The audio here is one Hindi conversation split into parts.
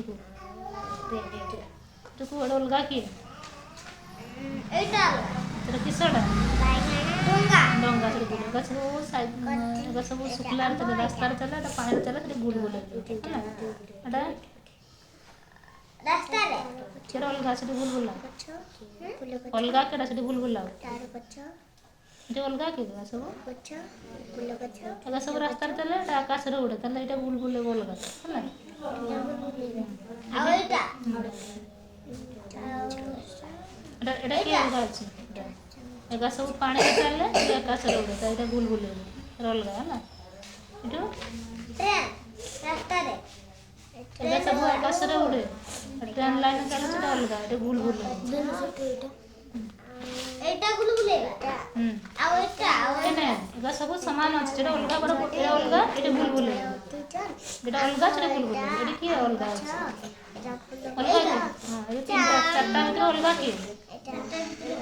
ଟୁକୁ ଟୁକୁ ଗୋଟେ ଅଲଗା କିଏ ସେଟା କିସଟା ଡଙ୍ଗା ସେଠି ବୁଲେ ଏଗା ସବୁ ଶୁଖିଲାରେ ଚାଲେ ରାସ୍ତାରେ ଚାଲେ ଏଟା ପାଣିରେ ଚାଲେ ସେଠି ଗୁଲ ବୁଲେ ଏଟା ସେଟା ଅଲଗା ସେଠି ଗୁଲ ବୁଲା ଅଲଗା କେଟା ସେଠି ଗୁଲ ବୁଲା ଏଠି ଅଲଗା କି ସବୁ ଏଗା ସବୁ ରାସ୍ତାରେ ଚାଲେ ଏଟା ଆକାଶରେ ଉଡ଼େ ତାହେଲେ ଏଇଟା ଗୁଲ ବୁଲେ ଅଲଗା ହେଲା ଏଟା କି ଅଲଗା ଅଛି ଏଗା ସବୁ ପାଣିରେ ଚାଲେ ଏଟା ଆକାଶରେ ଉଡ଼େ ତ ଏଇଟା ଗୁଲ ବୁଲେ ଅଲଗା ହେଲା ଏଠୁ ଏଗା ସବୁ ଆକାଶରେ ଉଡ଼େ ट्रेन लाइन चालू सेटा अलगा एटा गुल बुले एटा गुल बुले आ एटा एगा सब समान अछि जेटा अलगा पर एटा अलगा एटा गुल बुले जेटा अलगा सेटा गुल बुले एटा की अलगा अछि अलगा हां ये तीनटा चारटा भीतर अलगा की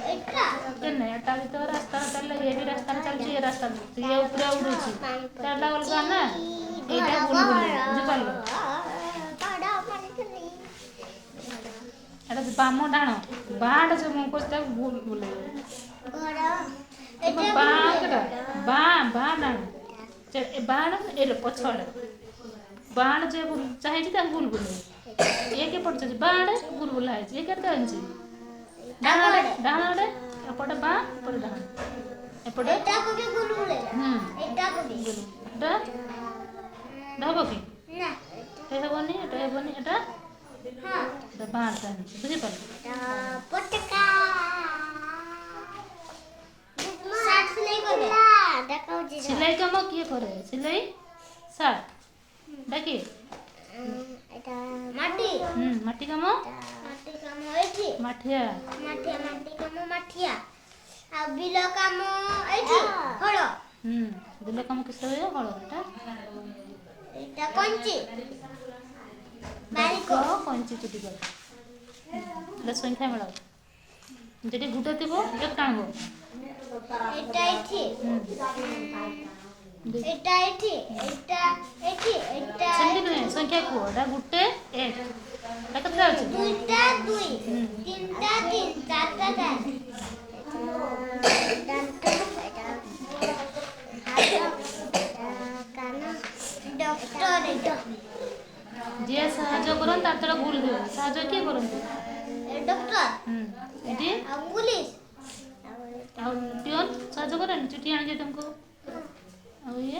एटा केने एटा भीतर रास्ता चले ये भी रास्ता चलछि ये रास्ता ये ऊपर उड़ुछि ताला अलगा ना एटा गुल बुले बुझि पालो एटा बाम डाण बाड जो मु कोस्ता गुल बुले एटा बाकड़ा बा डाण ए बाण ए पछड़ बाण जे चाहे छी ता गुल बुले एक पड़ छ बाण गुल बुला है ये केते अंजी डाण एपटे बा एपटे डाण एपटे एटा को भी गुल बुले एटा को भी डा डबो की ना ए हेबनी एटा हां द बाण जानि बुझि पाल पटका साथ सिलाई करे देखाउ जी सिलाई काम किए करे सिलाई साथ देखि एटा माटी माटी काम एठी माठिया काम माठिया आ बिलो काम एठी हळ बिलो काम किस होय हळ एटा कंची बारीको कंची चुटी कर संख्या मेला जेटी गुटा थिबो एक टांगो एटा एठी एटा एठी संख्या नहीं संख्या को एटा गुटे एक एटा कतरा अछि दुईटा दुई तीनटा तीन चारटा चार दांत एटा कान डॉक्टर एटा जे साहाଯ୍य करन तार तला गुल दियो साहाଯ୍य के करन डॉक्टर एटी आ पुलिस आ पियन साहाଯ୍य करन चिट्ठी आनि जे तुमको आ ये